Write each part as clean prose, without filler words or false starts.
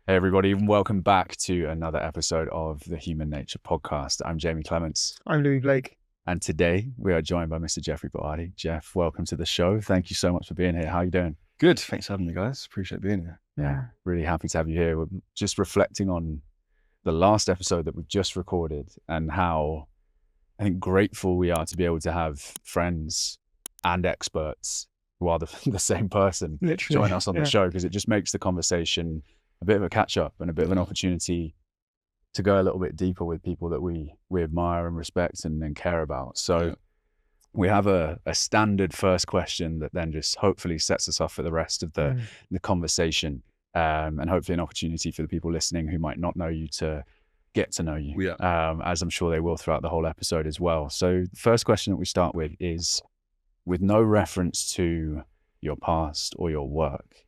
Hey everybody, and welcome back to another episode of the Human Nature Podcast. I'm Jamie Clements, I'm Louis Blake. and today we are joined by Mr. Jeffrey Boadi. Jeff, welcome to the show. Thank you so much for being here. How are you doing? Good. Thanks for having me, guys. Appreciate being here. Yeah, really happy to have you here. We're just reflecting on the last episode that we've just recorded and how I think grateful we are to be able to have friends and experts who are the same person Literally, join us on the show, because it just makes the conversation a bit of a catch up and a bit of an opportunity to go a little bit deeper with people that we admire and respect and care about. So we have a standard first question that then just hopefully sets us off for the rest of the conversation, and hopefully an opportunity for the people listening who might not know you to get to know you, as I'm sure they will throughout the whole episode as well. So the first question that we start with is, with no reference to your past or your work,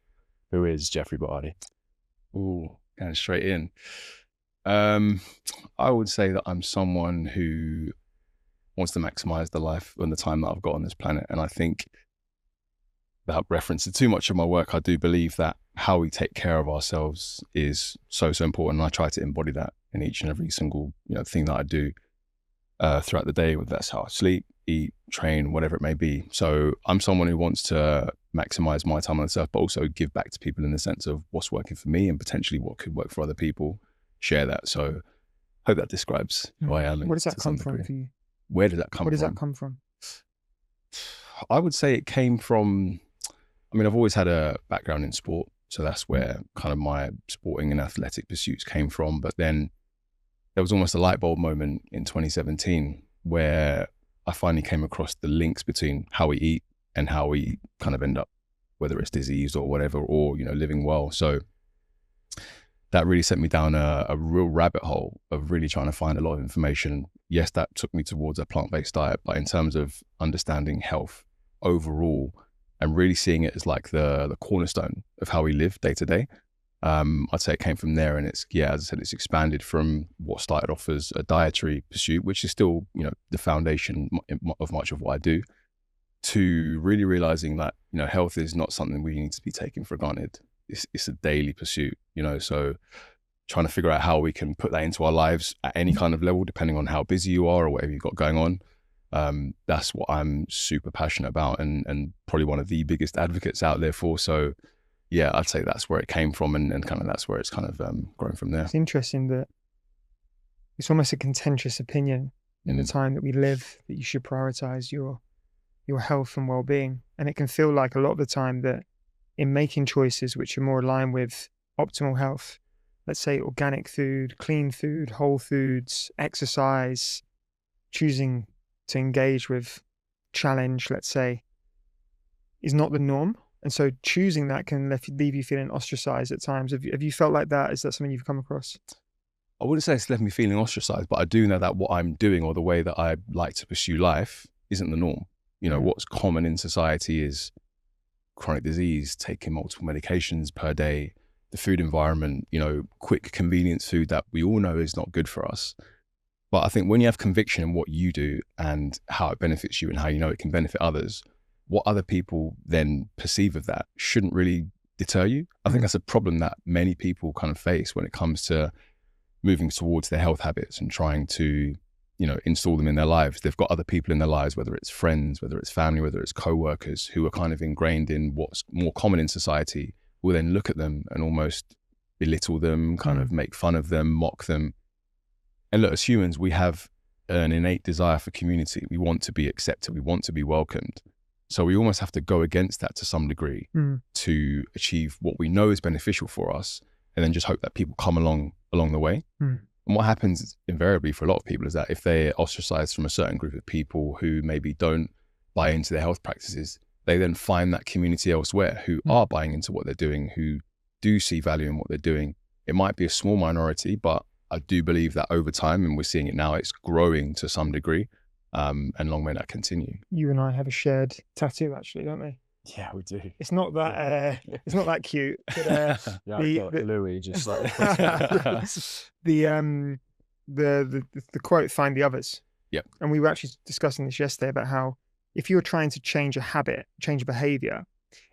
who is Jeffrey Boadi? Ooh, going straight in. I would say that I'm someone who wants to maximize the life and the time that I've got on this planet. And I think, without reference to too much of my work, I do believe that how we take care of ourselves is so important. And I try to embody that in each and every single thing that I do throughout the day, whether that's how I sleep, eat, train, whatever it may be. So I'm someone who wants to maximize my time on myself, but also give back to people in the sense of what's working for me and potentially what could work for other people. Share that. So I hope that describes who I am. Where does that come from for you? Where did that come from? Where does that come from? I would say it came from, I've always had a background in sport. So that's where kind of my sporting and athletic pursuits came from. But then there was almost a light bulb moment in 2017 where I finally came across the links between how we eat and how we kind of end up, whether it's disease or whatever, or, living well. So that really sent me down a real rabbit hole of really trying to find a lot of information. Yes, that took me towards a plant-based diet, but in terms of understanding health overall and really seeing it as like the cornerstone of how we live day to day, I'd say it came from there. And it's, as I said, it's expanded from what started off as a dietary pursuit, which is still, the foundation of much of what I do, to really realizing that, health is not something we need to be taken for granted. It's a daily pursuit, so trying to figure out how we can put that into our lives at any kind of level, depending on how busy you are or whatever you've got going on. That's what I'm super passionate about and probably one of the biggest advocates out there for. So I'd say that's where it came from, and kind of that's where it's kind of grown from there. It's interesting that it's almost a contentious opinion in the time that we live, that you should prioritize your health and well-being. And it can feel like a lot of the time that in making choices which are more aligned with optimal health, let's say organic food, clean food, whole foods, exercise, choosing to engage with challenge, let's say, is not the norm. And so choosing that can leave you feeling ostracized at times. Have you felt like that? Is that something you've come across? I wouldn't say it's left me feeling ostracized, but I do know that what I'm doing or the way that I like to pursue life isn't the norm. What's common in society is chronic disease, taking multiple medications per day, the food environment, quick convenience food that we all know is not good for us. But I think when you have conviction in what you do and how it benefits you and how it can benefit others, what other people then perceive of that shouldn't really deter you. I think that's a problem that many people kind of face when it comes to moving towards their health habits and trying to, install them in their lives. They've got other people in their lives, whether it's friends, whether it's family, whether it's co-workers, who are kind of ingrained in what's more common in society, will then look at them and almost belittle them, kind of make fun of them, mock them. And look, as humans, we have an innate desire for community. We want to be accepted. We want to be welcomed. So we almost have to go against that to some degree to achieve what we know is beneficial for us, and then just hope that people come along the way. And what happens invariably for a lot of people is that if they're ostracized from a certain group of people who maybe don't buy into their health practices, they then find that community elsewhere who are buying into what they're doing, who do see value in what they're doing. It might be a small minority, but I do believe that over time, and we're seeing it now, it's growing to some degree, and long may that continue. You and I have a shared tattoo, actually, don't we? Yeah, we do. It's not that it's not that cute. But, Louis just like the quote, "Find the others." Yep. And we were actually discussing this yesterday about how if you're trying to change a habit, change a behavior,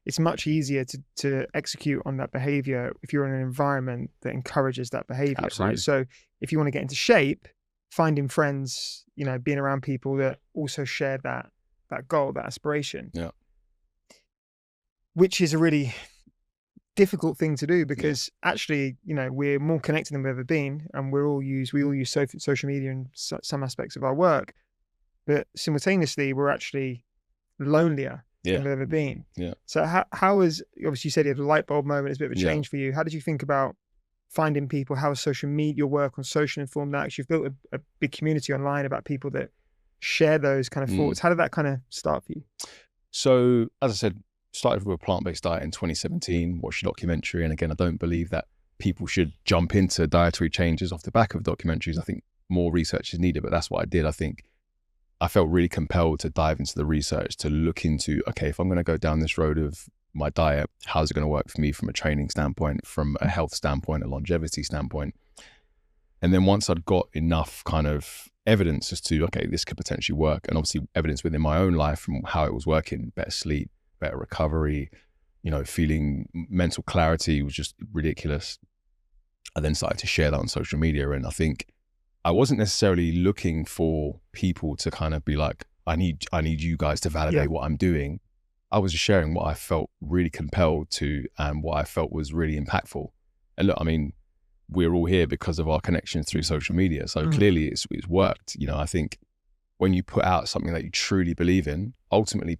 it's much easier to execute on that behavior if you're in an environment that encourages that behavior, Absolutely. right? So if you want to get into shape, finding friends, being around people that also share that goal, that aspiration. Yeah. Which is a really difficult thing to do, because actually, we're more connected than we've ever been, and we all use social media in some aspects of our work, but simultaneously we're actually lonelier than we've ever been. Yeah. So how is, obviously you said you had a light bulb moment, it's a bit of a change for you. How did you think about finding people? How has social media, your work on social informed that? Actually, you've built a big community online about people that share those kind of thoughts. How did that kind of start for you? So as I said, started with a plant-based diet in 2017, watched a documentary. And again, I don't believe that people should jump into dietary changes off the back of documentaries. I think more research is needed, but that's what I did. I think I felt really compelled to dive into the research, to look into, okay, if I'm going to go down this road of my diet, how's it going to work for me from a training standpoint, from a health standpoint, a longevity standpoint? And then once I'd got enough kind of evidence as to, okay, this could potentially work, and obviously evidence within my own life from how it was working, better sleep, better recovery, feeling mental clarity was just ridiculous. I then started to share that on social media. And I think I wasn't necessarily looking for people to kind of be like, I need you guys to validate what I'm doing. I was just sharing what I felt really compelled to, and what I felt was really impactful. And look, I mean, we're all here because of our connections through social media. So clearly it's worked. I think when you put out something that you truly believe in, ultimately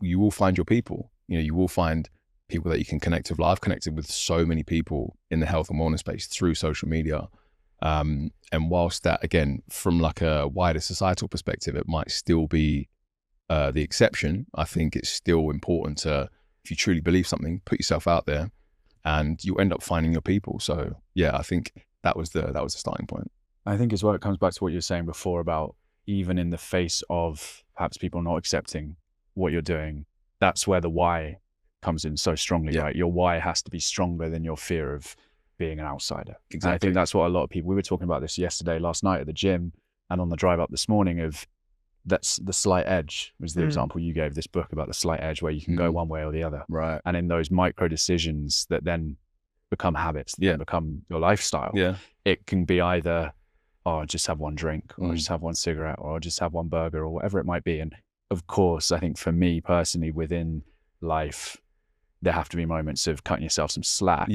you will find your people. You will find people that you can connect with. I've connected with so many people in the health and wellness space through social media. And whilst that, again, from like a wider societal perspective, it might still be the exception, I think it's still important to, if you truly believe something, put yourself out there, and you end up finding your people. So yeah, I think that was the starting point. I think as well, it comes back to what you were saying before about, even in the face of perhaps people not accepting what you're doing, that's where the why comes in so strongly, right? Your why has to be stronger than your fear of being an outsider. Exactly. And I think that's what a lot of people, we were talking about this last night at the gym, and on the drive up this morning, of that's the slight edge was the example you gave, this book about the slight edge where you can go one way or the other. Right. And in those micro decisions that then become habits, that then become your lifestyle, it can be either, oh, just have one drink, or just have one cigarette, or just have one burger, or whatever it might be. And of course, I think for me personally, within life, there have to be moments of cutting yourself some slack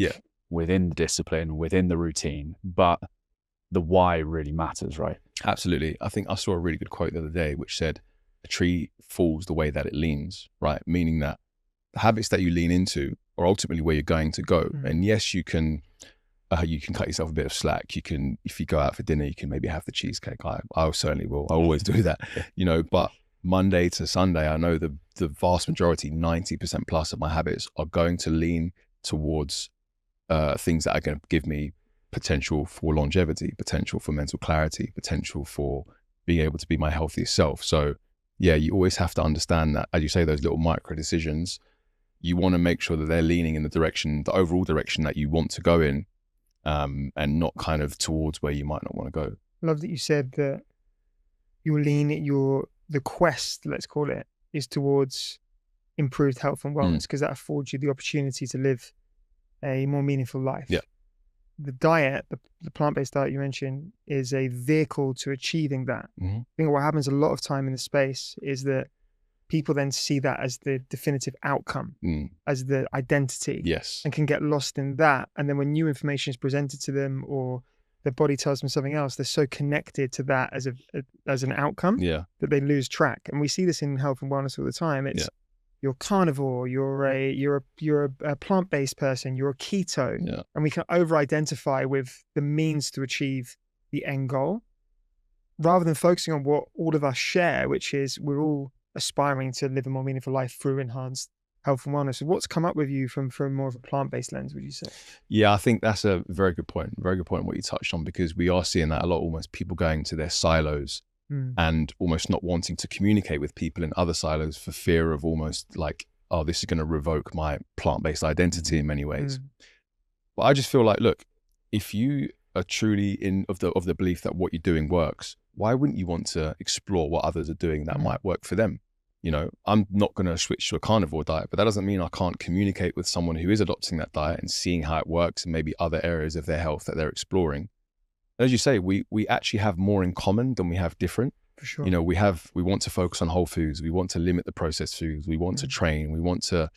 within the discipline, within the routine, but the why really matters, right? Absolutely. I think I saw a really good quote the other day, which said, a tree falls the way that it leans, right? Meaning that the habits that you lean into are ultimately where you're going to go. And yes, you can cut yourself a bit of slack. You can, if you go out for dinner, you can maybe have the cheesecake. I certainly will. I always do that, but Monday to Sunday, I know the vast majority, 90% plus of my habits are going to lean towards things that are going to give me potential for longevity, potential for mental clarity, potential for being able to be my healthiest self. So yeah, you always have to understand that, as you say, those little micro decisions, you want to make sure that they're leaning in the overall direction that you want to go in, and not kind of towards where you might not want to go. Love that you said that the quest, let's call it, is towards improved health and wellness, because that affords you the opportunity to live a more meaningful life. Yeah. The diet, the plant-based diet you mentioned, is a vehicle to achieving that. I think what happens a lot of time in the space is that people then see that as the definitive outcome, as the identity, and can get lost in that. And then when new information is presented to them, or their body tells them something else, they're so connected to that as an outcome that they lose track. And we see this in health and wellness all the time. It's you're carnivore, you're a plant-based person, you're a keto, and we can over-identify with the means to achieve the end goal, rather than focusing on what all of us share, which is we're all aspiring to live a more meaningful life through enhanced health and wellness. So what's come up with you from more of a plant-based lens, would you say? Yeah, I think that's a very good point. Very good point what you touched on, because we are seeing that a lot, almost people going to their silos and almost not wanting to communicate with people in other silos for fear of almost like, oh, this is going to revoke my plant-based identity in many ways. But I just feel like, look, if you are truly of the belief that what you're doing works, why wouldn't you want to explore what others are doing that might work for them? You know, I'm not going to switch to a carnivore diet, but that doesn't mean I can't communicate with someone who is adopting that diet and seeing how it works and maybe other areas of their health that they're exploring. And as you say, we actually have more in common than we have different. For sure. You know, we want to focus on whole foods. We want to limit the processed foods. We want to train. We want to,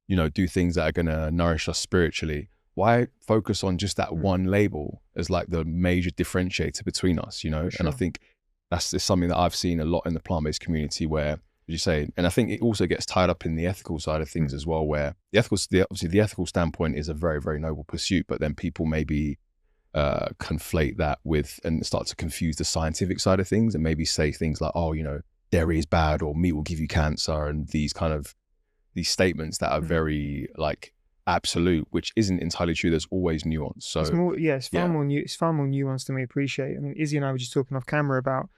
you know, do things that are going to nourish us spiritually. Why focus on just that one label as like the major differentiator between us, you know? Sure. And I think that's just something that I've seen a lot in the plant-based community where, as you say, and I think it also gets tied up in the ethical side of things as well, where obviously the ethical standpoint is a very, very noble pursuit, but then people maybe conflate that with and start to confuse the scientific side of things and maybe say things like, oh, you know, dairy is bad or meat will give you cancer, and these statements that are very like absolute, which isn't entirely true. There's always nuance. So it's more, it's far more nuanced than we appreciate. I mean, Izzy and I were just talking off camera about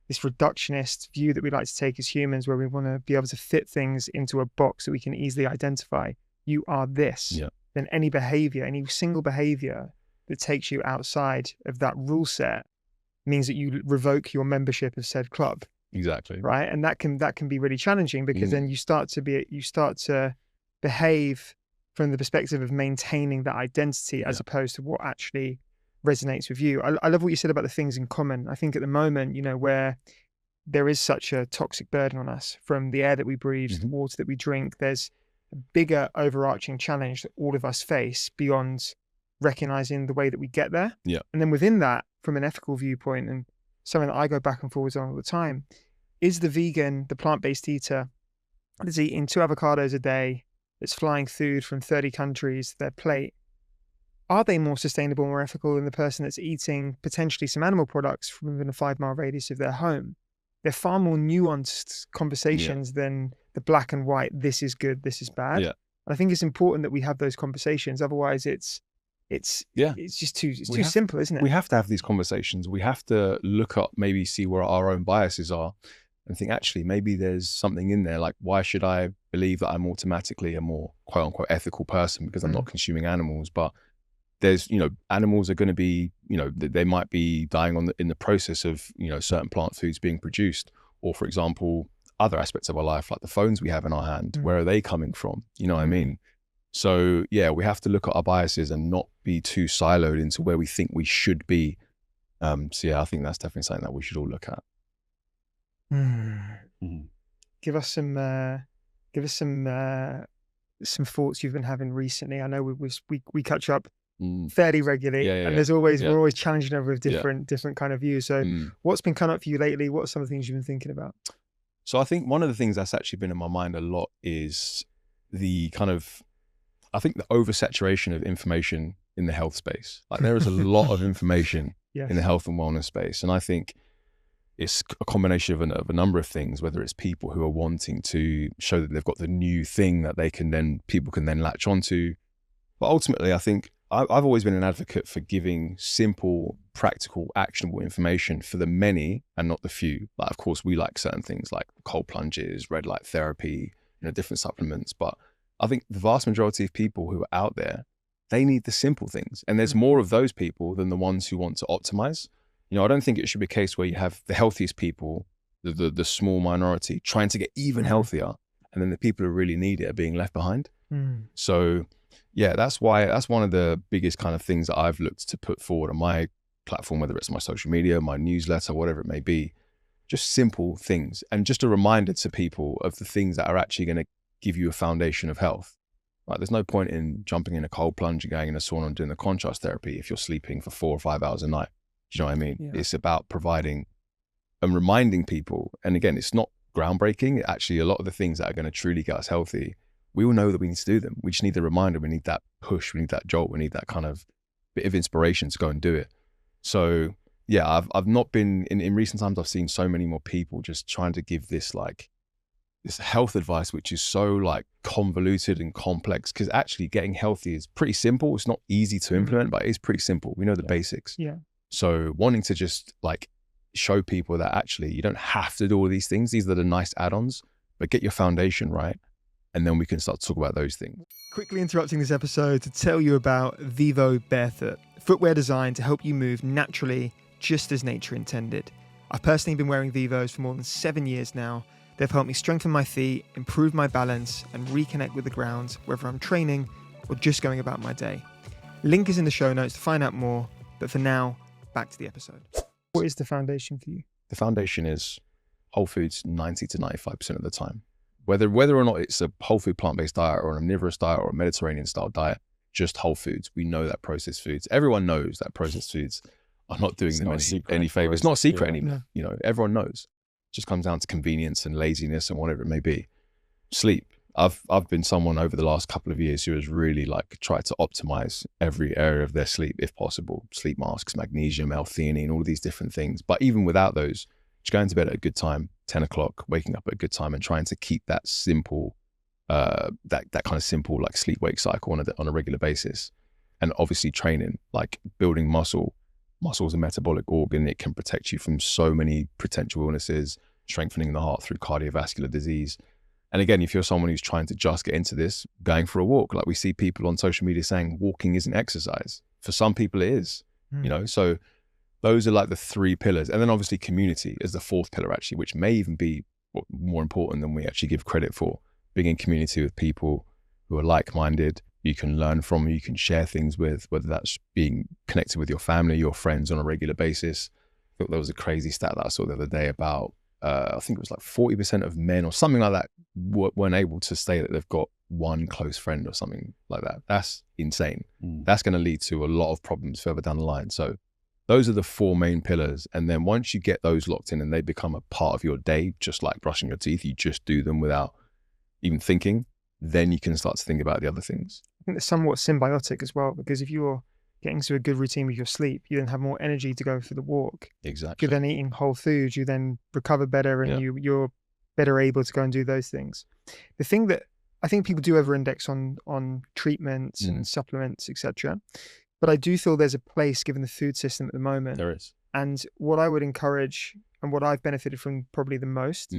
this reductionist view that we like to take as humans, where we want to be able to fit things into a box that we can easily identify. You are this. Yeah. Then any single behavior that takes you outside of that rule set means that you revoke your membership of said club. Exactly. Right. And that can be really challenging, because then you start to behave from the perspective of maintaining that identity as opposed to what actually resonates with you. I love what you said about the things in common. I think at the moment, you know, where there is such a toxic burden on us from the air that we breathe, the water that we drink, there's a bigger overarching challenge that all of us face beyond recognizing the way that we get there. Yeah. And then within that, from an ethical viewpoint, and something that I go back and forwards on all the time, is the plant-based eater that's eating 2 avocados a day, that's flying food from 30 countries to their plate, are they more sustainable, more ethical than the person that's eating potentially some animal products from within a 5-mile radius of their home? They're far more nuanced conversations than the black and white, this is good, this is bad. Yeah. And I think it's important that we have those conversations. Otherwise it's just too simple, isn't it? We have to have these conversations. We have to look up, maybe see where our own biases are and think, actually, maybe there's something in there. Like, why should I believe that I'm automatically a more quote unquote ethical person because I'm not consuming animals? But there's, you know, animals are going to be, you know, they might be dying in the process of, you know, certain plant foods being produced. Or for example, other aspects of our life, like the phones we have in our hand, where are they coming from? You know what I mean? So yeah, we have to look at our biases and not be too siloed into where we think we should be. So yeah, I think that's definitely something that we should all look at. Give us some thoughts you've been having recently. I know we catch up fairly regularly, and there's always we're always challenging over with different kind of views. So what's been coming up for you lately? What are some of the things you've been thinking about? So I think one of the things that's actually been in my mind a lot is the I think the oversaturation of information in the health space. Like, there is a lot of information in the health and wellness space. And I think it's a combination of a number of things, whether it's people who are wanting to show that they've got the new thing that people can then latch onto. But ultimately, I think I've always been an advocate for giving simple, practical, actionable information for the many and not the few. Like, of course, we like certain things like cold plunges, red light therapy, you know, different supplements. But I think the vast majority of people who are out there, they need the simple things. And there's more of those people than the ones who want to optimize. You know, I don't think it should be a case where you have the healthiest people, the small minority, trying to get even healthier, and then the people who really need it are being left behind. So yeah, that's one of the biggest kind of things that I've looked to put forward on my platform, whether it's my social media, my newsletter, whatever it may be. Just simple things, and just a reminder to people of the things that are actually going to give you a foundation of health. Right? There's no point in jumping in a cold plunge and going in a sauna and doing the contrast therapy if you're sleeping for 4 or 5 hours a night. Do you know what I mean? Yeah. It's about providing and reminding people. And again, it's not groundbreaking. Actually, a lot of the things that are going to truly get us healthy, we all know that we need to do them. We just need the reminder. We need that push. We need that jolt. We need that kind of bit of inspiration to go and do it. So yeah, I've not been in recent times. I've seen so many more people just trying to give this health advice, which is so like convoluted and complex, because actually getting healthy is pretty simple. It's not easy to implement, but it is pretty simple. We know the basics. Yeah. So wanting to just like show people that actually you don't have to do all these things. These are the nice add-ons, but get your foundation right. And then we can start to talk about those things. Quickly interrupting this episode to tell you about Vivo Barefoot, footwear designed to help you move naturally, just as nature intended. I've personally been wearing Vivos for more than 7 years now. They've helped me strengthen my feet, improve my balance, and reconnect with the ground, whether I'm training or just going about my day. Link is in the show notes to find out more, but for now, back to the episode. What is the foundation for you? The foundation is whole foods 90 to 95% of the time. Whether or not it's a whole food plant-based diet or an omnivorous diet or a Mediterranean style diet, just whole foods. We know that processed foods, everyone knows that processed foods are not doing them any favor. It's not a secret anymore. You know, everyone knows. It just comes down to convenience and laziness and whatever it may be. Sleep. I've been someone over the last couple of years who has really like tried to optimize every area of their sleep if possible. Sleep masks, magnesium, L-theanine, all of these different things. But even without those, just going to bed at a good time, 10 o'clock, waking up at a good time, and trying to keep that simple, that kind of simple like sleep-wake cycle on a regular basis. And obviously training, like building muscle. Muscle is a metabolic organ. It can protect you from so many potential illnesses, strengthening the heart through cardiovascular disease. And again, if you're someone who's trying to just get into this, going for a walk, like we see people on social media saying walking isn't exercise. For some people it is, you know, so those are like the three pillars. And then obviously community is the fourth pillar actually, which may even be more important than we actually give credit for. Being in community with people who are like-minded, you can learn from, you can share things with, whether that's being connected with your family, your friends on a regular basis. I thought there was a crazy stat that I saw the other day about, I think it was like 40% of men or something like that weren't able to say that they've got one close friend or something like that. That's insane. That's going to lead to a lot of problems further down the line. So those are the four main pillars. And then once you get those locked in and they become a part of your day, just like brushing your teeth, you just do them without even thinking, then you can start to think about the other things. I think they're somewhat symbiotic as well, because if you're getting to a good routine with your sleep, you then have more energy to go for the walk. Exactly. You're then eating whole foods, you then recover better, and you're better able to go and do those things. The thing that I think people do over-index on treatments and supplements, etc. But I do feel there's a place, given the food system at the moment. There is. And what I would encourage, and what I've benefited from probably the most,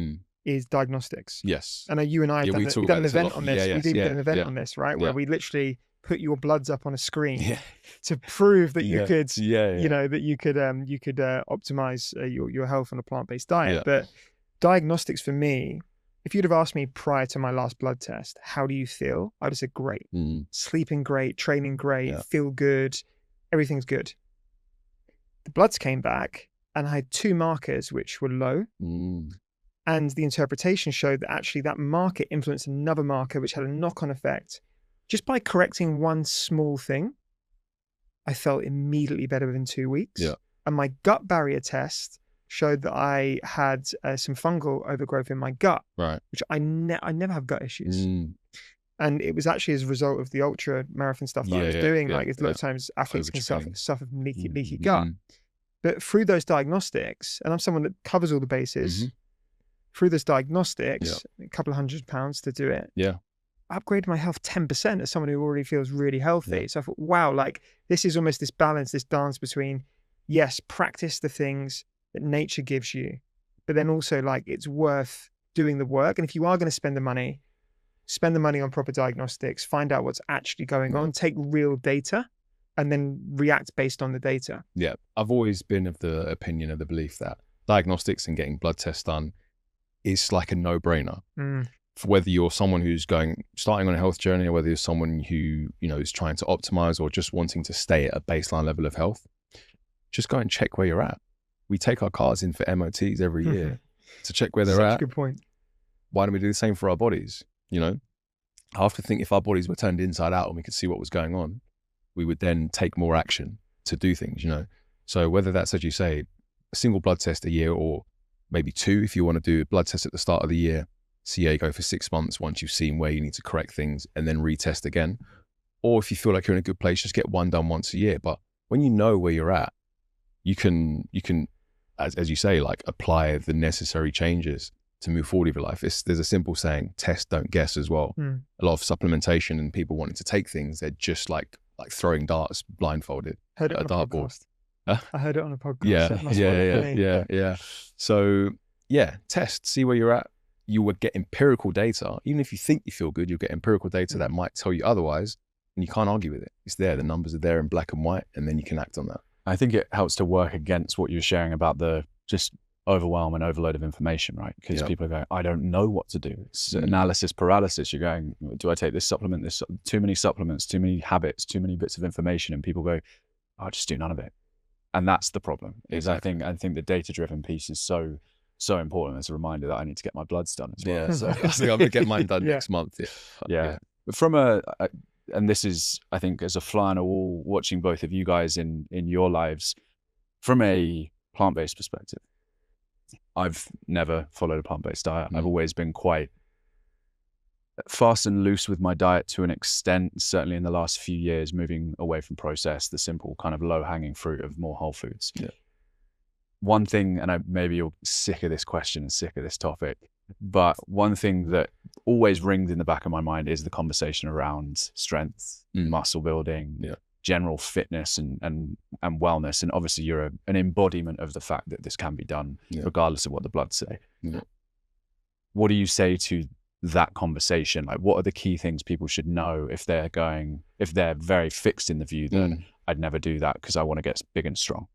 is diagnostics. Yes. I know you and I have done an event on this. We did an event on this, right? Where we literally put your bloods up on a screen to prove that you could, you know, that you could optimize your health on a plant-based diet. But diagnostics for me, if you'd have asked me prior to my last blood test, how do you feel? I'd have said great, sleeping great, training great, feel good, everything's good. The bloods came back and I had two markers which were low. And the interpretation showed that actually that marker influenced another marker, which had a knock-on effect. Just by correcting one small thing, I felt immediately better within 2 weeks. And my gut barrier test showed that I had some fungal overgrowth in my gut, which I never have gut issues. And it was actually as a result of the ultra marathon stuff that I was doing. Like a lot of times athletes can suffer from leaky gut. But through those diagnostics, and I'm someone that covers all the bases, through those diagnostics, a couple of £100 to do it. I upgraded my health 10% as someone who already feels really healthy. So I thought, wow, like this is almost this balance, this dance between, yes, practice the things that nature gives you, but then also like it's worth doing the work. And if you are going to spend the money on proper diagnostics, find out what's actually going on, take real data, and then react based on the data. I've always been of the opinion, of the belief that diagnostics and getting blood tests done is like a no-brainer. For whether you're someone who's starting on a health journey, or whether you're someone who, you know, is trying to optimize or just wanting to stay at a baseline level of health, just go and check where you're at. We take our cars in for MOTs every year to check where they're at. Good point. Why don't we do the same for our bodies? You know, I have to think if our bodies were turned inside out and we could see what was going on, we would then take more action to do things, you know. So whether that's, as you say, a single blood test a year, or maybe two, if you want to do a blood test at the start of the year, see how you go for 6 months once you've seen where you need to correct things, and then retest again. Or if you feel like you're in a good place, just get one done once a year. But when you know where you're at, you can, as you say, like apply the necessary changes to move forward with your life. There's a simple saying, test, don't guess as well. A lot of supplementation and people wanting to take things, they're just like throwing darts blindfolded at a dartboard. I heard it on a podcast. So test, see where you're at. You would get empirical data. Even if you think you feel good, you'll get empirical data that might tell you otherwise, and you can't argue with it. It's there. The numbers are there in black and white, and then you can act on that. I think it helps to work against what you're sharing about the just overwhelm and overload of information, right? Because Yeah. people are going, I don't know what to do. It's analysis paralysis. You're going, do I take this supplement, this, too many supplements, too many habits, too many bits of information, and people go, I'll just do none of it. And that's the problem. Is Exactly. I think the data-driven piece is so important. As a reminder that I need to get my bloods done as well. Yeah, so I think I'm gonna get mine done Yeah. next month. Yeah. But from and this is, I think, as a fly on a wall, watching both of you guys in your lives, from a plant-based perspective, I've never followed a plant-based diet. I've always been quite fast and loose with my diet to an extent, certainly in the last few years, moving away from processed, the simple kind of low-hanging fruit of more whole foods. Yeah. One thing, and maybe you're sick of this question and sick of this topic, but one thing that always rings in the back of my mind is the conversation around strength, muscle building, general fitness and wellness. And obviously you're an embodiment of the fact that this can be done regardless of what the bloods say. Yeah. What do you say to that conversation? Like, what are the key things people should know if they're very fixed in the view that I'd never do that because I want to get big and strong?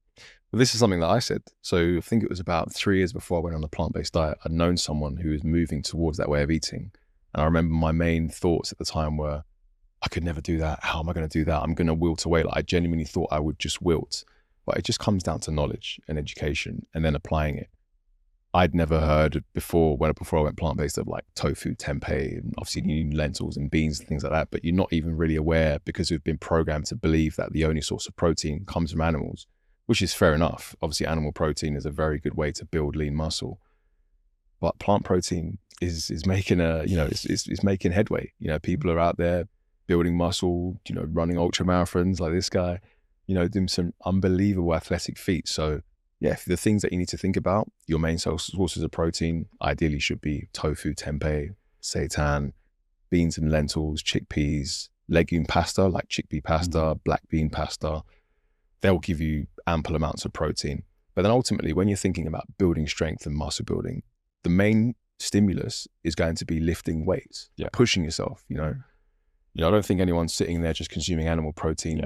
Well, this is something that I said. So I think it was about 3 years before I went on a plant-based diet, I'd known someone who was moving towards that way of eating. And I remember my main thoughts at the time were, I could never do that. How am I going to do that? I'm going to wilt away. Like, I genuinely thought I would just wilt. But it just comes down to knowledge and education and then applying it. I'd never heard before I went plant-based of like tofu, tempeh, and obviously you need lentils and beans and things like that, but you're not even really aware because we've been programmed to believe that the only source of protein comes from animals, which is fair enough. Obviously animal protein is a very good way to build lean muscle, but plant protein is making it's making headway. You know, people are out there building muscle, you know, running ultra marathons like this guy, you know, doing some unbelievable athletic feats. So yeah, the things that you need to think about, your main sources of protein ideally should be tofu, tempeh, seitan, beans and lentils, chickpeas, legume pasta like chickpea pasta, black bean pasta. They'll give you ample amounts of protein. But then ultimately, when you're thinking about building strength and muscle building, the main stimulus is going to be lifting weights, pushing yourself, you know. I don't think anyone's sitting there just consuming animal protein,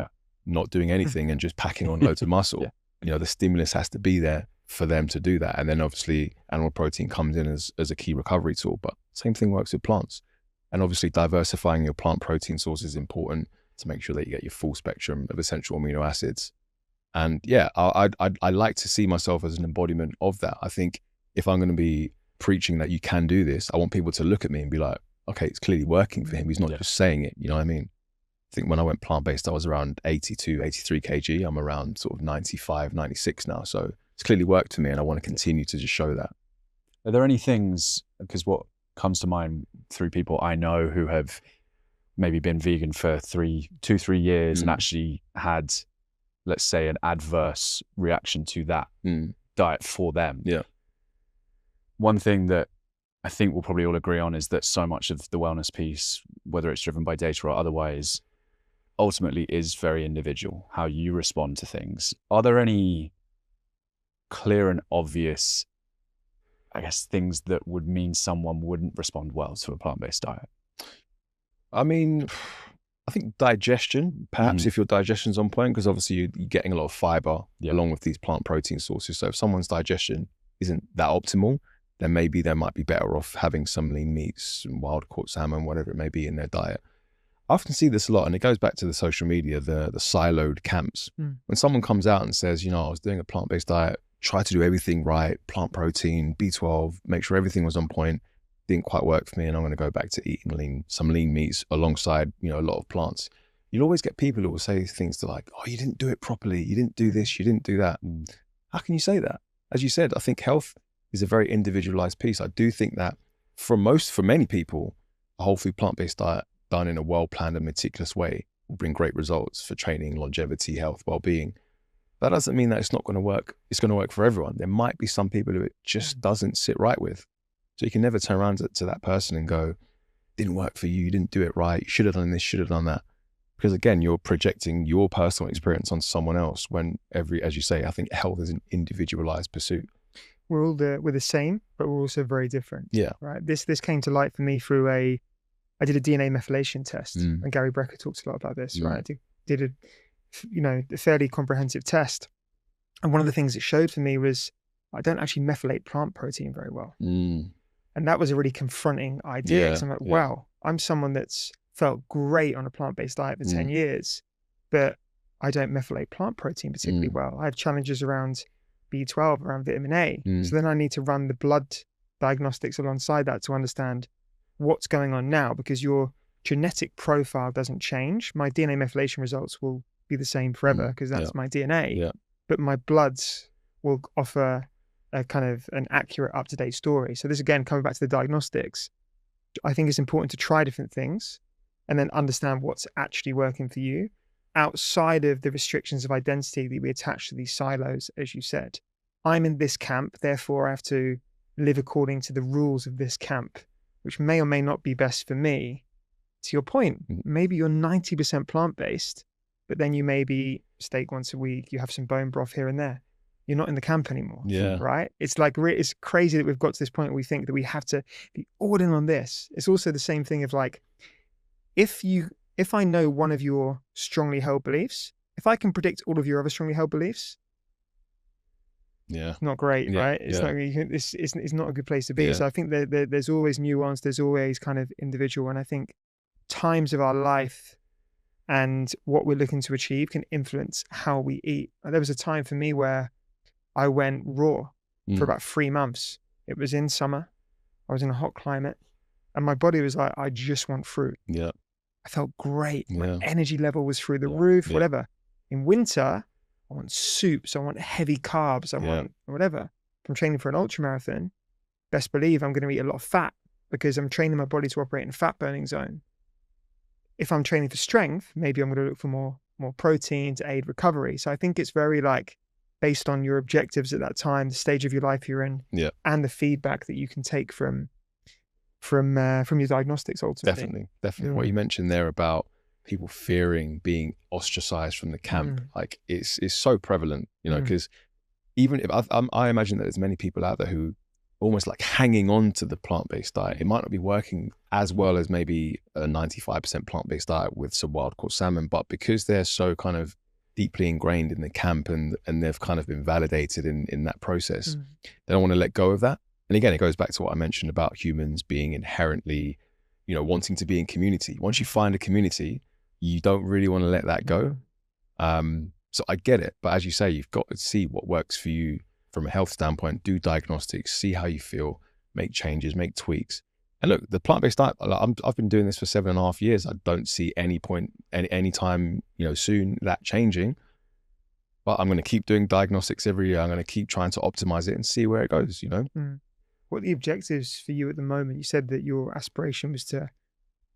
not doing anything and just packing on loads of muscle. You know, the stimulus has to be there for them to do that. And then obviously animal protein comes in as a key recovery tool, but same thing works with plants. And obviously diversifying your plant protein source is important to make sure that you get your full spectrum of essential amino acids. And yeah, I like to see myself as an embodiment of that. I think if I'm going to be preaching that you can do this, I want people to look at me and be like, okay, it's clearly working for him. He's not just saying it, you know what I mean? I think when I went plant-based, I was around 82, 83 kg. I'm around sort of 95, 96 now. So it's clearly worked for me and I want to continue to just show that. Are there any things, because what comes to mind through people I know who have maybe been vegan for 2-3 years and actually had, let's say, an adverse reaction to that diet for them? Yeah. One thing that I think we'll probably all agree on is that so much of the wellness piece, whether it's driven by data or otherwise, ultimately is very individual, how you respond to things. Are there any clear and obvious, I guess, things that would mean someone wouldn't respond well to a plant-based diet? I mean, I think digestion, perhaps if your digestion's on point, because obviously you're getting a lot of fiber along with these plant protein sources. So if someone's digestion isn't that optimal, then maybe they might be better off having some lean meats and wild caught salmon, whatever it may be in their diet. I often see this a lot, and it goes back to the social media, the siloed camps. When someone comes out and says, you know, I was doing a plant-based diet, try to do everything right, plant protein, B12, make sure everything was on point, didn't quite work for me, and I'm going to go back to eating some lean meats alongside, you know, a lot of plants. You'll always get people who will say things to like, oh, you didn't do it properly, you didn't do this, you didn't do that. How can you say that? As you said, I think health is a very individualized piece. I do think that for many people, a whole food plant-based diet done in a well-planned and meticulous way will bring great results for training, longevity, health, well-being. That doesn't mean that it's not going to work. It's going to work for everyone. There might be some people who it just doesn't sit right with. So you can never turn around to that person and go, didn't work for you, you didn't do it right, you should have done this, should have done that. Because again, you're projecting your personal experience on someone else when as you say, I think health is an individualized pursuit. We're the same, but we're also very different. Yeah. Right. This came to light for me through I did a DNA methylation test, and Gary Brecker talks a lot about this. Right. I did a fairly comprehensive test, and one of the things it showed for me was I don't actually methylate plant protein very well. Mm. And that was a really confronting idea, because I'm like, Yeah. wow, I'm someone that's felt great on a plant-based diet for 10 years, but I don't methylate plant protein particularly well. I have challenges around B12, around vitamin A. So then I need to run the blood diagnostics alongside that to understand what's going on now, because your genetic profile doesn't change. My DNA methylation results will be the same forever because that's my DNA. Yeah. But my bloods will offer a kind of an accurate, up-to-date story. So this, again, coming back to the diagnostics, I think it's important to try different things and then understand what's actually working for you outside of the restrictions of identity that we attach to these silos, as you said. I'm in this camp, therefore I have to live according to the rules of this camp, which may or may not be best for me. To your point, maybe you're 90% plant-based, but then you maybe steak once a week, you have some bone broth here and there. You're not in the camp anymore, right? It's like, it's crazy that we've got to this point where we think that we have to be all in on this. It's also the same thing of like, if I know one of your strongly held beliefs, if I can predict all of your other strongly held beliefs, it's not great, right? It's not, it's not a good place to be. So I think there's always nuance, there's always kind of individual, and I think times of our life and what we're looking to achieve can influence how we eat. There was a time for me where I went raw for about 3 months. It was in summer. I was in a hot climate, and my body was like, I just want fruit. Yeah. I felt great. My energy level was through the roof, whatever. In winter, I want soups. I want heavy carbs. I want whatever. If I'm training for an ultra marathon, best believe I'm going to eat a lot of fat because I'm training my body to operate in a fat burning zone. If I'm training for strength, maybe I'm going to look for more protein to aid recovery. So I think it's very like based on your objectives at that time, the stage of your life you're in, and the feedback that you can take from your diagnostics ultimately. Definitely. What you mentioned there about people fearing being ostracized from the camp, like it's so prevalent, you know, because even if I imagine that there's many people out there who almost like hanging on to the plant-based diet. It might not be working as well as maybe a 95% plant-based diet with some wild-caught salmon, but because they're so kind of deeply ingrained in the camp and they've kind of been validated in that process, they don't want to let go of that. And again, it goes back to what I mentioned about humans being inherently, you know, wanting to be in community. Once you find a community, you don't really want to let that go. So I get it. But as you say, you've got to see what works for you from a health standpoint, do diagnostics, see how you feel, make changes, make tweaks. And look, the plant-based diet, I've been doing this for 7.5 years. I don't see any point, any time, you know, soon that changing. But I'm going to keep doing diagnostics every year. I'm going to keep trying to optimize it and see where it goes, you know? What are the objectives for you at the moment? You said that your aspiration was to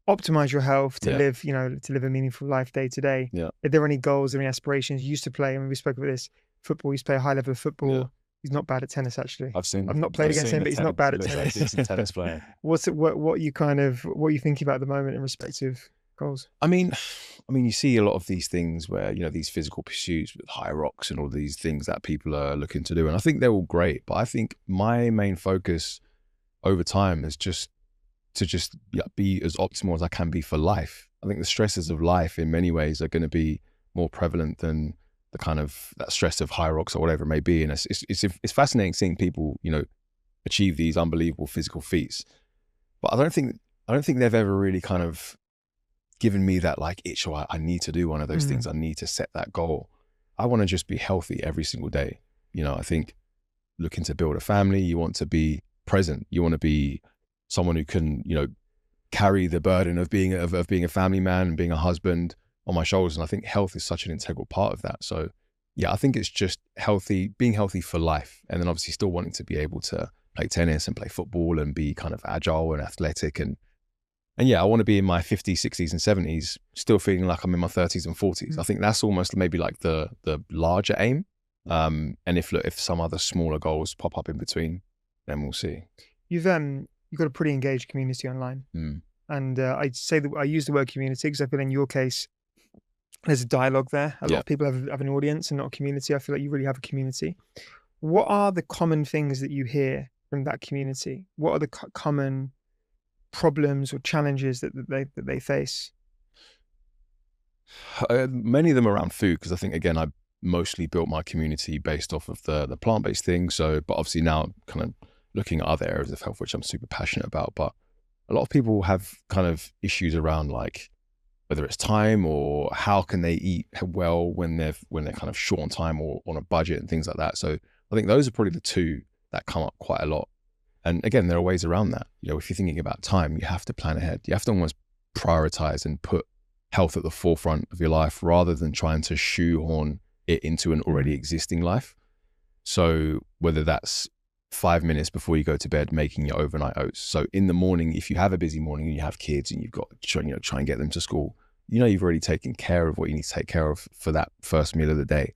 optimize your health, to live, you know, to live a meaningful life day to day. Are there any goals or any aspirations? You used to play, I mean, we spoke about this, football, you used to play a high level of football. He's not bad at tennis, actually. I've not played against him, but he's not bad at tennis. He's a tennis player. What are you thinking about at the moment in respect of goals? I mean, you see a lot of these things where, you know, these physical pursuits with high rocks and all these things that people are looking to do. And I think they're all great. But I think my main focus over time is just to be as optimal as I can be for life. I think the stresses of life in many ways are going to be more prevalent than the kind of that stress of high rocks or whatever it may be. And it's fascinating seeing people, you know, achieve these unbelievable physical feats. But I don't think they've ever really kind of given me that like itch, or I need to do one of those things. I need to set that goal. I want to just be healthy every single day. You know, I think looking to build a family, you want to be present. You want to be someone who can, you know, carry the burden of being a family man and being a husband on my shoulders. And I think health is such an integral part of that. So yeah, I think it's just being healthy for life. And then obviously still wanting to be able to play tennis and play football and be kind of agile and athletic. And yeah, I want to be in my 50s, 60s and 70s, still feeling like I'm in my 30s and 40s. I think that's almost maybe like the larger aim. And if some other smaller goals pop up in between, then we'll see. You've got a pretty engaged community online. And I'd say that I use the word community because I feel in your case, there's a dialogue there. A lot of people have an audience and not a community. I feel like you really have a community. What are the common things that you hear from that community? What are the common problems or challenges that they face? Many of them around food, because I think, again, mostly built my community based off of the plant-based thing. So, but obviously now kind of looking at other areas of health, which I'm super passionate about. But a lot of people have kind of issues around like whether it's time or how can they eat well when they're kind of short on time or on a budget and things like that. So I think those are probably the two that come up quite a lot. And again, there are ways around that. You know, if you're thinking about time, you have to plan ahead. You have to almost prioritize and put health at the forefront of your life rather than trying to shoehorn it into an already existing life. So whether that's 5 minutes before you go to bed, making your overnight oats. So in the morning, if you have a busy morning and you have kids and you've got to try and get them to school, you've already taken care of what you need to take care of for that first meal of the day.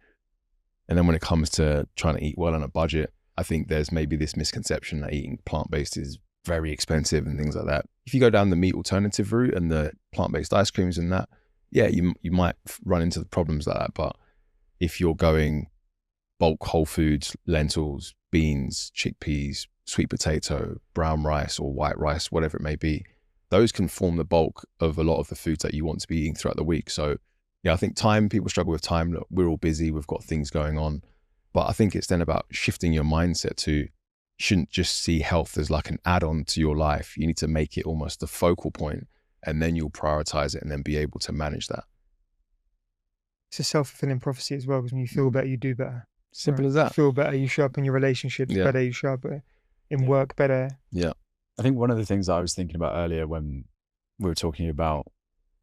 And then when it comes to trying to eat well on a budget, I think there's maybe this misconception that eating plant-based is very expensive and things like that. If you go down the meat alternative route and the plant-based ice creams and that, yeah, you might run into the problems like that. But if you're going bulk whole foods, lentils, beans, chickpeas, sweet potato, brown rice or white rice, whatever it may be, those can form the bulk of a lot of the foods that you want to be eating throughout the week. So yeah, I think time, people struggle with time. Look, we're all busy, we've got things going on. But I think it's then about shifting your mindset to, you shouldn't just see health as like an add-on to your life. You need to make it almost the focal point, and then you'll prioritize it and then be able to manage that. It's a self-fulfilling prophecy as well, because when you feel better, you do better. Simple as that. You feel better, you show up in your relationships better, you show up in work better. Yeah. I think one of the things I was thinking about earlier when we were talking about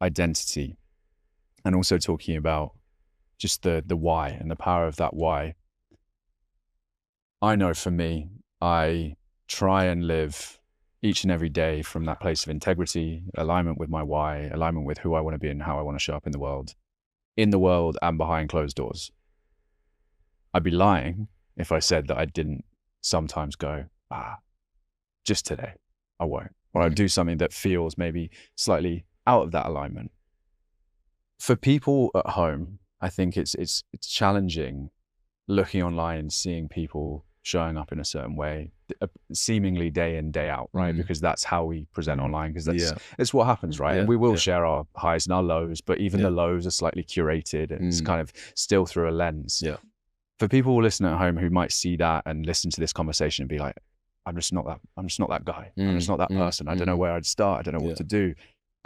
identity and also talking about just the why and the power of that why. I know for me, I try and live each and every day from that place of integrity, alignment with my why, alignment with who I want to be and how I want to show up in the world and behind closed doors. I'd be lying if I said that I didn't sometimes go, just today, I won't. Or I'd do something that feels maybe slightly out of that alignment. For people at home, I think it's challenging looking online, seeing people showing up in a certain way, seemingly day in, day out, right? Because that's how we present online, because it's what happens, right? And we will share our highs and our lows, but even the lows are slightly curated and it's kind of still through a lens. Yeah. For people listening at home who might see that and listen to this conversation and be like, I'm just not that guy. I'm just not that person. I don't know where I'd start. I don't know what to do.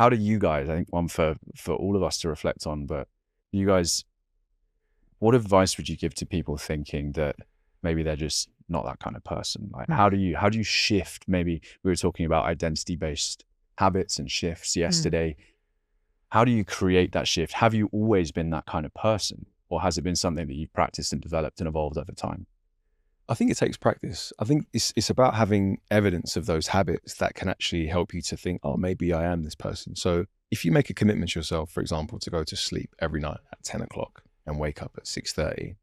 How do you guys, I think one for all of us to reflect on, but you guys, what advice would you give to people thinking that maybe they're just not that kind of person? Like, how do you shift? Maybe we were talking about identity-based habits and shifts yesterday. How do you create that shift? Have you always been that kind of person? Or has it been something that you've practiced and developed and evolved over time? I think it takes practice. I think it's about having evidence of those habits that can actually help you to think, oh, maybe I am this person. So if you make a commitment to yourself, for example, to go to sleep every night at 10 o'clock and wake up at 6:30,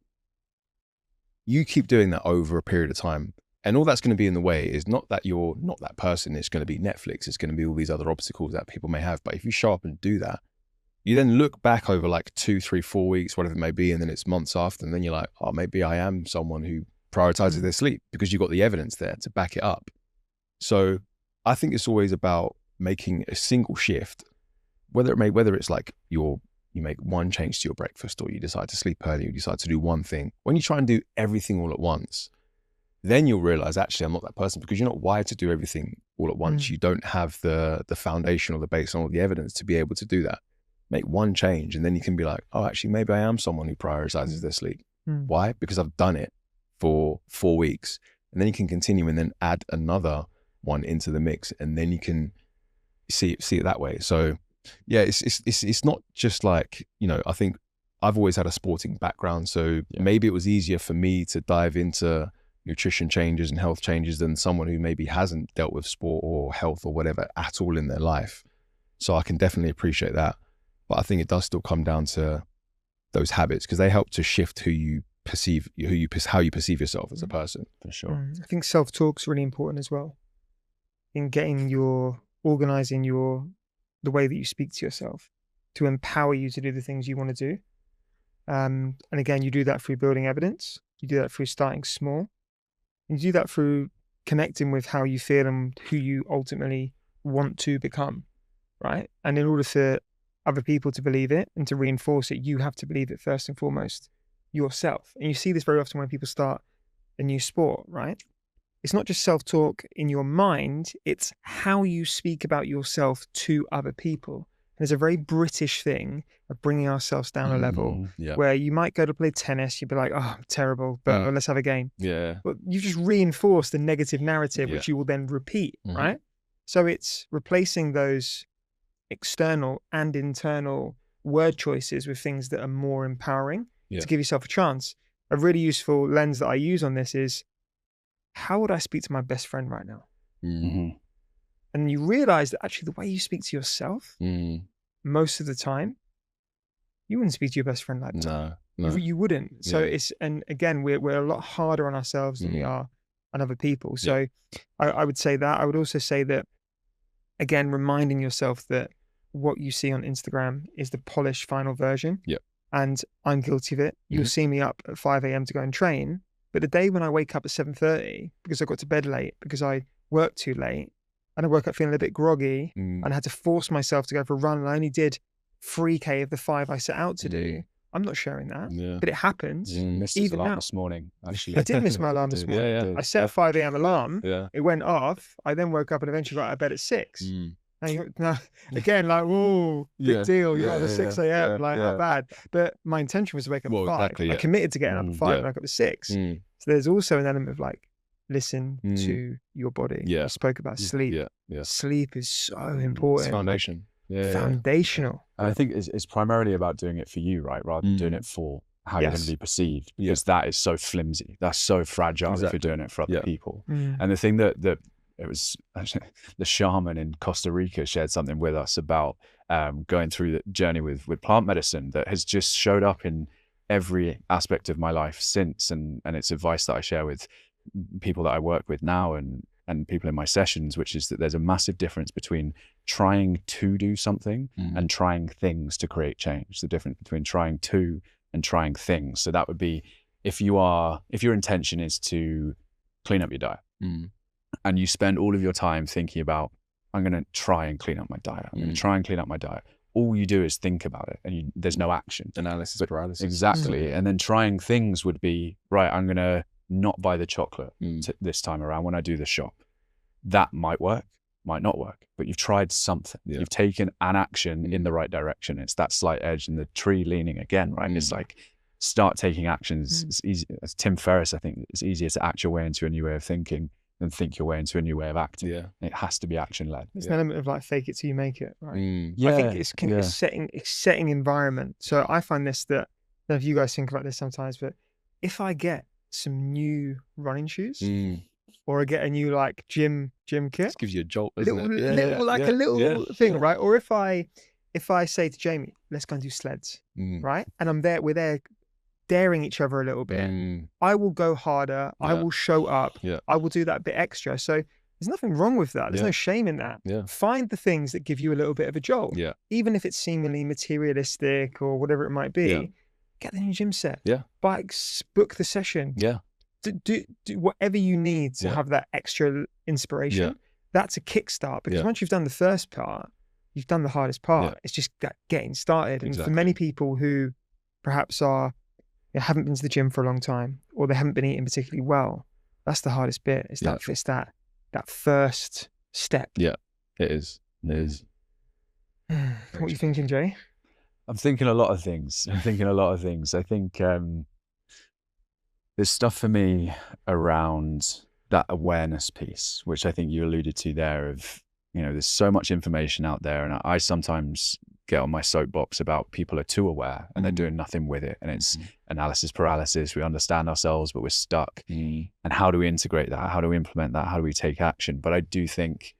you keep doing that over a period of time. And all that's going to be in the way is not that you're not that person. It's going to be Netflix. It's going to be all these other obstacles that people may have. But if you show up and do that, you then look back over like 2, 3, 4 weeks, whatever it may be, and then it's months after, and then you're like, oh, maybe I am someone who prioritizes their sleep, because you've got the evidence there to back it up. So I think it's always about making a single shift, whether it's like you make one change to your breakfast, or you decide to sleep early, you decide to do one thing. When you try and do everything all at once, then you'll realize, actually, I'm not that person, because you're not wired to do everything all at once. You don't have the foundation or the base on all the evidence to be able to do that. Make one change, and then you can be like, oh, actually, maybe I am someone who prioritizes their sleep. Why? Because I've done it for 4 weeks. And then you can continue and then add another one into the mix, and then you can see it that way. So yeah, it's not just like, I think I've always had a sporting background, so maybe it was easier for me to dive into nutrition changes and health changes than someone who maybe hasn't dealt with sport or health or whatever at all in their life. So I can definitely appreciate that. But I think it does still come down to those habits, because they help to shift how you perceive yourself as a person, for sure. I think self-talk's really important as well, in organizing the way that you speak to yourself to empower you to do the things you want to do. And again, you do that through building evidence. You do that through starting small. You do that through connecting with how you feel and who you ultimately want to become, right? And in order for other people to believe it and to reinforce it, you have to believe it first and foremost. yourself. And you see this very often when people start a new sport, right? It's not just self-talk in your mind, it's how you speak about yourself to other people. There's a very British thing of bringing ourselves down a level where you might go to play tennis, you'd be like, oh, I'm terrible, but let's have a game. Yeah. But you just reinforce the negative narrative, which you will then repeat, right? So it's replacing those external and internal word choices with things that are more empowering to give yourself a chance. A really useful lens that I use on this is, how would I speak to my best friend right now? And you realize that actually the way you speak to yourself, most of the time, you wouldn't speak to your best friend like that. No. You wouldn't. So and again, we're a lot harder on ourselves than we are on other people. So I would say that. I would also say that, again, reminding yourself that what you see on Instagram is the polished final version. And I'm guilty of it. You'll see me up at 5 a.m. to go and train. But the day when I wake up at 7:30 because I got to bed late, because I worked too late, and I woke up feeling a bit groggy, and I had to force myself to go for a run, and I only did 3K of the 5 I set out to do, I'm not sharing that. But it happens. Missed even alarm now. this morning, actually. I did miss my alarm this morning. I set a 5 a.m. alarm. It went off. I then woke up and eventually got out of bed at 6. Now, again, like, whoa, big deal. You're out at 6 a.m. Like, not bad. But my intention was to wake up at 5. Exactly, I committed to getting up at 5 and I woke up at 6. So there's also an element of like, listen to your body. You spoke about sleep. Sleep is so important. It's foundation. Foundational. And I think it's primarily about doing it for you, right? Rather than doing it for how you're going to be perceived, because that is so flimsy. That's so fragile if you're doing it for other people. And the thing that it was actually, the shaman in Costa Rica shared something with us about going through the journey with plant medicine that has just showed up in every aspect of my life since. And it's advice that I share with people that I work with now and people in my sessions, which is that there's a massive difference between trying to do something and trying things to create change. The difference between trying to and trying things. So that would be if your intention is to clean up your diet and you spend all of your time thinking about, I'm going to try and clean up my diet. I'm going to try and clean up my diet. All you do is think about it and there's no action. Analysis paralysis. Exactly. And then trying things would be, right, I'm going to not buy the chocolate this time around when I do the shop. That might work, might not work, but you've tried something. You've taken an action in the right direction. It's that slight edge and the tree leaning again, right? It's like, start taking actions. It's easy. As Tim Ferriss, I think it's easier to act your way into a new way of thinking than think your way into a new way of acting. It has to be action led. There's an element of like fake it till you make it, right? Yeah. I think it's setting environment. So I find this, that, I don't know if you guys think about this sometimes, but if I get some new running shoes or I get a new like gym kit, This gives you a jolt, a doesn't it? little thing, right? Or if I say to Jamie, let's go and do sleds, right? And we're there daring each other a little bit. I will go harder. I will show up. I will do that bit extra. So there's nothing wrong with that. There's no shame in that. Find the things that give you a little bit of a jolt. Even if it's seemingly materialistic or whatever it might be. Get the new gym set. Bikes, book the session. Do whatever you need to have that extra inspiration. That's a kickstart, because once you've done the first part, you've done the hardest part. It's just getting started. And for many people who perhaps haven't been to the gym for a long time, or they haven't been eating particularly well, that's the hardest bit. It's that first step. It is. What are you thinking, Jay? I'm thinking a lot of things. I think there's stuff for me around that awareness piece, which I think you alluded to there of, there's so much information out there. And I sometimes get on my soapbox about people are too aware and they're doing nothing with it. And it's analysis paralysis. We understand ourselves, but we're stuck. And how do we integrate that? How do we implement that? How do we take action? But I do think,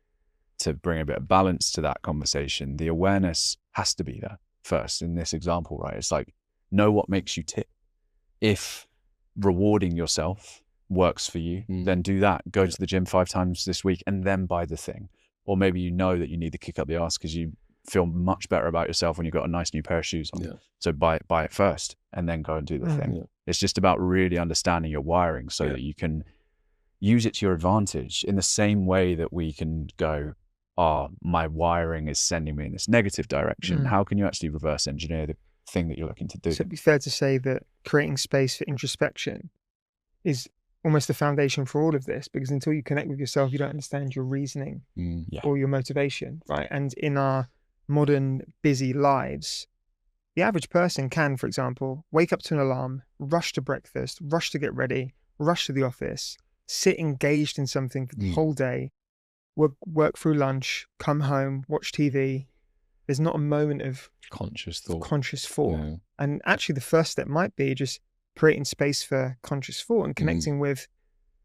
to bring a bit of balance to that conversation, the awareness has to be there first in this example, right? It's like, know what makes you tick. If rewarding yourself works for you, then do that. Go to the gym 5 times this week and then buy the thing. Or maybe you know that you need to kick up the arse because you feel much better about yourself when you've got a nice new pair of shoes on. So buy it first and then go and do the thing. It's just about really understanding your wiring so that you can use it to your advantage, in the same way that we can go, my wiring is sending me in this negative direction. How can you actually reverse engineer thing that you're looking to do. So it'd be fair to say that creating space for introspection is almost the foundation for all of this, because until you connect with yourself, you don't understand your reasoning or your motivation, right? And in our modern busy lives, the average person can, for example, wake up to an alarm, rush to breakfast, rush to get ready, rush to the office, sit engaged in something for the whole day, work through lunch, come home, watch TV. There's not a moment of conscious thought. Yeah. And actually the first step might be just creating space for conscious thought and connecting with,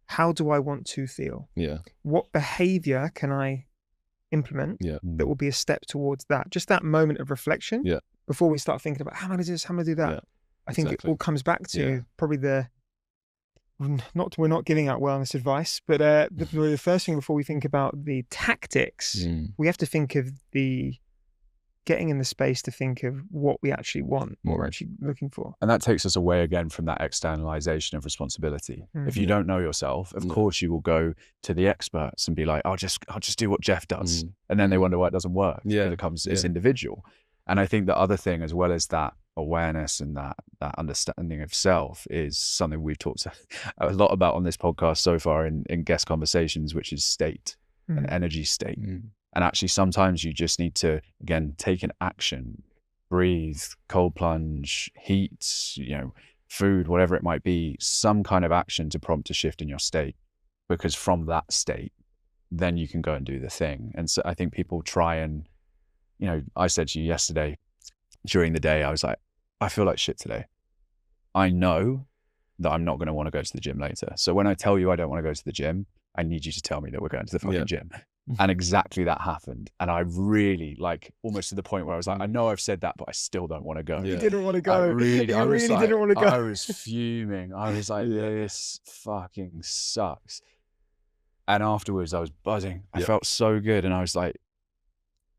how do I want to feel? Yeah. What behavior can I implement that will be a step towards that? Just that moment of reflection before we start thinking about, how am I going to do this? How am I going to do that? I think it all comes back to probably we're not giving out wellness advice, but the first thing before we think about the tactics, we have to think of getting in the space to think of what we actually want, what we're actually looking for. And that takes us away again from that externalization of responsibility. If you don't know yourself, of course you will go to the experts and be like, I'll just do what Jeff does. And then they wonder why it doesn't work. It's individual. And I think the other thing, as well as that awareness and that understanding of self, is something we've talked a lot about on this podcast so far in guest conversations, which is state and energy state. And actually sometimes you just need to, again, take an action, breathe, cold plunge, heat, food, whatever it might be, some kind of action to prompt a shift in your state. Because from that state, then you can go and do the thing. And so I think people try and, I said to you yesterday during the day, I was like, I feel like shit today. I know that I'm not going to want to go to the gym later. So when I tell you I don't want to go to the gym, I need you to tell me that we're going to the fucking gym. And exactly that happened. And I really, almost to the point where I was like, I know I've said that, but I still don't want to go. You didn't want to go. I really didn't want to go. I was fuming. I was like, this fucking sucks. And afterwards I was buzzing. I felt so good. And I was like,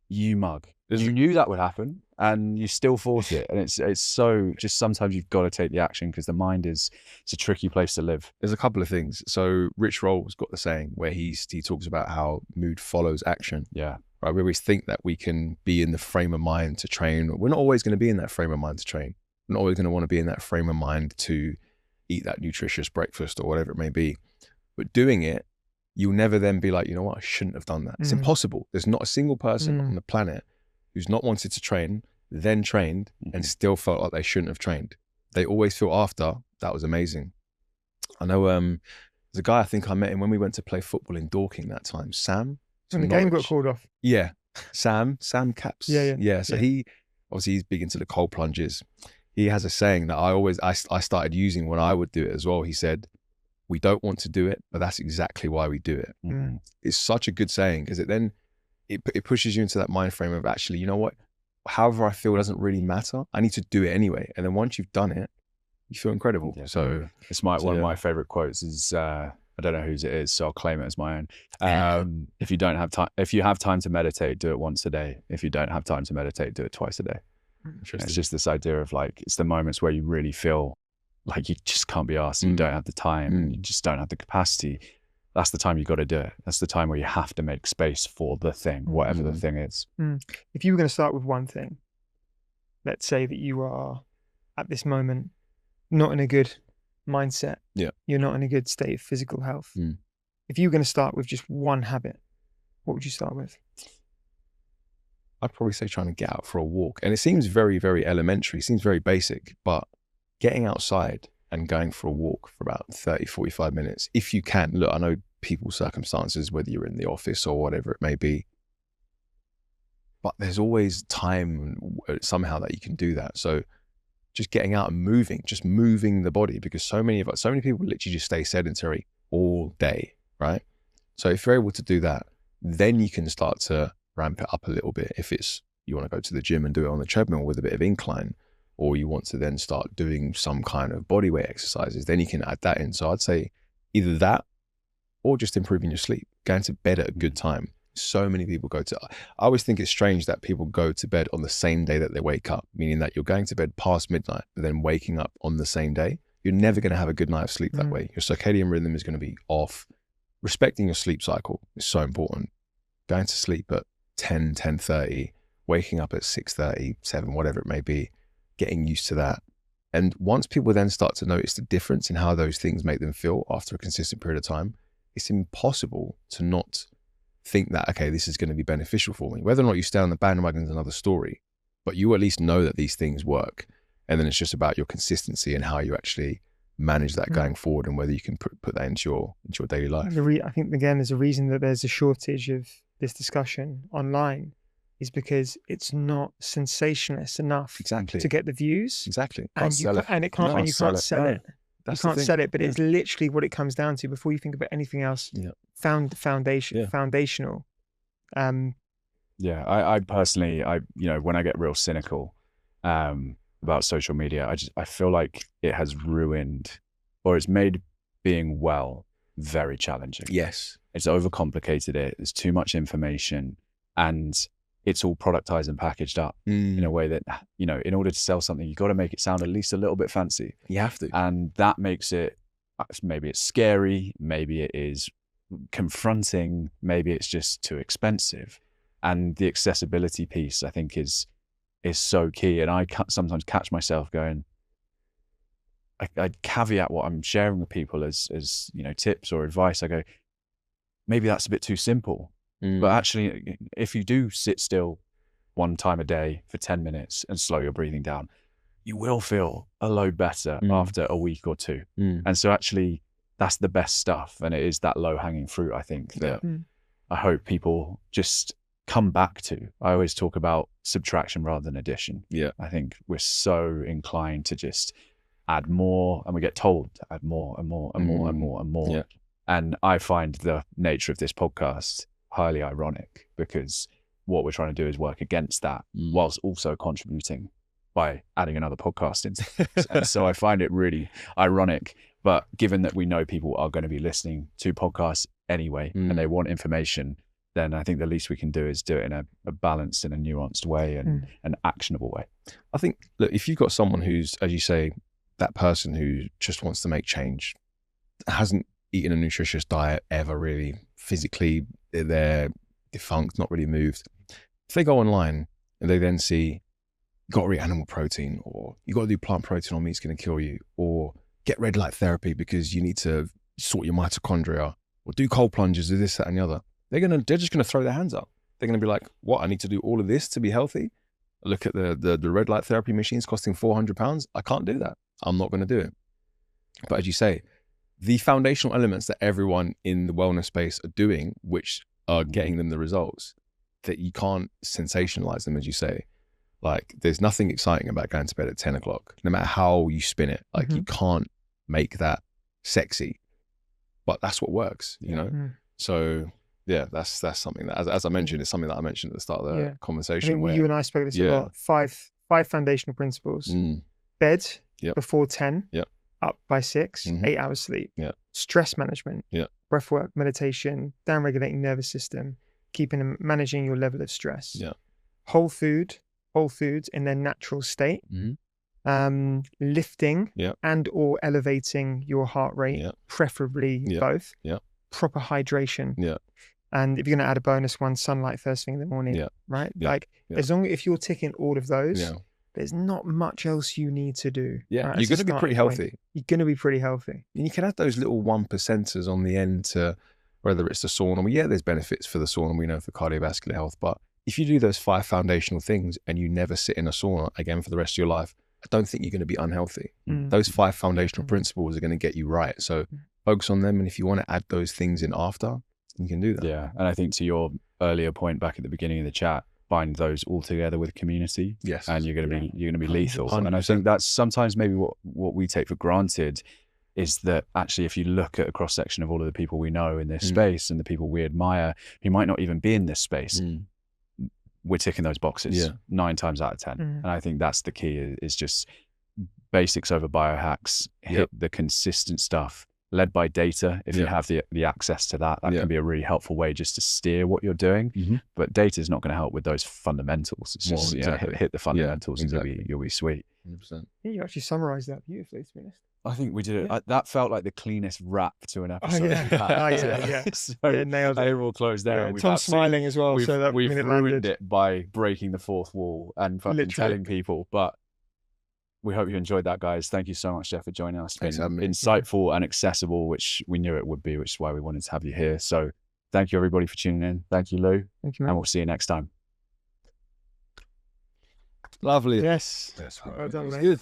you mug. You knew that would happen and you still force it. And it's so, just sometimes you've got to take the action, because the mind it's a tricky place to live. There's a couple of things. So Rich Roll's got the saying where he talks about how mood follows action. Yeah. Right. We always think that we can be in the frame of mind to train. We're not always going to be in that frame of mind to train. We're not always going to want to be in that frame of mind to eat that nutritious breakfast or whatever it may be. But doing it, you'll never then be like, you know what, I shouldn't have done that. It's impossible. There's not a single person on the planet who's not wanted to train, then trained, and still felt like they shouldn't have trained. They always feel after, that was amazing. I know there's a guy, I think I met him when we went to play football in Dorking that time, Sam. When the game got called off. Yeah, Sam Caps. Yeah. So he, obviously he's big into the cold plunges. He has a saying that I started using when I would do it as well. He said, we don't want to do it, but that's exactly why we do it. It's such a good saying, because it pushes you into that mind frame of, actually, you know what, however I feel doesn't really matter. I need to do it anyway. And then once you've done it, you feel incredible. Yeah. So it's one of my favorite quotes is, I don't know whose it is, so I'll claim it as my own. If you have time to meditate, do it once a day. If you don't have time to meditate, do it twice a day. It's just this idea of it's the moments where you really feel like you just can't be asked, and you don't have the time, and you just don't have the capacity. That's the time you got to do it. That's the time where you have to make space for the thing, whatever the thing is. If you were going to start with one thing, let's say that you are at this moment not in a good mindset. Yeah. You're not in a good state of physical health. If you were going to start with just one habit, what would you start with? I'd probably say trying to get out for a walk. And it seems very, very elementary. It seems very basic, but getting outside and going for a walk for about 30, 45 minutes, if you can. Look, I know people's circumstances, whether you're in the office or whatever it may be, but there's always time somehow that you can do that. So just getting out and moving, just moving the body, because so many people literally just stay sedentary all day, right? So if you're able to do that, then you can start to ramp it up a little bit. If it's, you want to go to the gym and do it on the treadmill with a bit of incline, or you want to then start doing some kind of body weight exercises, then you can add that in. So I'd say either that or just improving your sleep, going to bed at a good time. So many people I always think it's strange that people go to bed on the same day that they wake up, meaning that you're going to bed past midnight, but then waking up on the same day. You're never going to have a good night of sleep that way. Your circadian rhythm is going to be off. Respecting your sleep cycle is so important. Going to sleep at 10, 10:30, waking up at 6:30, 7, whatever it may be, getting used to that. And once people then start to notice the difference in how those things make them feel after a consistent period of time, it's impossible to not think that, okay, this is going to be beneficial for me. Whether or not you stay on the bandwagon is another story, but you at least know that these things work. And then it's just about your consistency and how you actually manage that going forward, and whether you can put that into your daily life. I think, again, there's a reason that there's a shortage of this discussion online, is because it's not sensationalist enough to get the views. Exactly. And you can't sell it. That's you can't sell it, but it's literally what it comes down to before you think about anything else. Foundational. I personally, when I get real cynical about social media, I feel like it has ruined, or it's made being well very challenging. Yes. It's overcomplicated it. There's too much information, and it's all productized and packaged up in a way that, in order to sell something, you've got to make it sound at least a little bit fancy. You have to. And that makes it, maybe it's scary, maybe it is confronting, maybe it's just too expensive. And the accessibility piece, I think, is so key. And I sometimes catch myself going, I caveat what I'm sharing with people as tips or advice. I go, maybe that's a bit too simple. But actually, if you do sit still one time a day for 10 minutes and slow your breathing down, you will feel a load better after a week or two. And so actually, that's the best stuff. And it is that low-hanging fruit, I think, that I hope people just come back to. I always talk about subtraction rather than addition. Yeah. I think we're so inclined to just add more, and we get told to add more and more and more and more and more. Yeah. And I find the nature of this podcast highly ironic, because what we're trying to do is work against that whilst also contributing by adding another podcast into it. And so I find it really ironic. But given that we know people are going to be listening to podcasts anyway, and they want information, then I think the least we can do is do it in a balanced and a nuanced way and an actionable way. I think, look, if you've got someone who's, as you say, that person who just wants to make change, hasn't eaten a nutritious diet ever really, physically they're defunct, not really moved. If they go online and they then see, you got to eat animal protein, or you got to do plant protein, or meat's going to kill you, or get red light therapy because you need to sort your mitochondria, or do cold plunges, do this, that, and the other. They're just going to throw their hands up. They're going to be like, what? I need to do all of this to be healthy? Look at the red light therapy machines costing £400. I can't do that. I'm not going to do it. But as you say, the foundational elements that everyone in the wellness space are doing, which are getting them the results, that you can't sensationalize them, as you say. Like, there's nothing exciting about going to bed at 10 o'clock, no matter how you spin it. Like, you can't make that sexy, but that's what works, you know? So yeah, that's something that, as I mentioned, it's something that I mentioned at the start of the conversation. I think you and I spoke this about five foundational principles. Bed before 10, up by 6, 8 hours sleep, stress management, breath work, meditation, down-regulating nervous system, managing your level of stress, whole foods in their natural state, lifting and or elevating your heart rate, preferably both, proper hydration, and if you're going to add a bonus one, sunlight first thing in the morning, right? Like, as long as if you're ticking all of those, there's not much else you need to do. Right? You're going to be pretty healthy. You're going to be pretty healthy. And you can add those little 1%ers on the end to, whether it's the sauna. Well, there's benefits for the sauna, we know, for cardiovascular health. But if you do those 5 foundational things and you never sit in a sauna again for the rest of your life, I don't think you're going to be unhealthy. Those 5 foundational principles are going to get you right. So focus on them. And if you want to add those things in after, you can do that. Yeah. And I think to your earlier point back at the beginning of the chat, bind those all together with community. Yes. And you're going to be lethal. 100%. And I think that's sometimes maybe what we take for granted is that actually, if you look at a cross section of all of the people we know in this space and the people we admire who might not even be in this space, we're ticking those boxes 9 times out of 10. And I think that's the key, is just basics over biohacks, hit the consistent stuff, led by data. If you have the access to that can be a really helpful way just to steer what you're doing. But data is not going to help with those fundamentals. It's just hit the fundamentals and you'll be sweet. 100%. Yeah, you actually summarized that beautifully, to be honest. I think we did it. That felt like the cleanest wrap to an episode. So nailed it. they were all closed there. And Tom's smiling as well. We've ruined it by breaking the fourth wall and fucking telling people. But we hope you enjoyed that, guys. Thank you so much, Jeff, for joining us. It's been Thanks, insightful and accessible, which we knew it would be, which is why we wanted to have you here. So thank you, everybody, for tuning in. Thank you, Lou. Thank you, And mate. we'll see you next time. Lovely. Yes. That's Well done, mate. Good.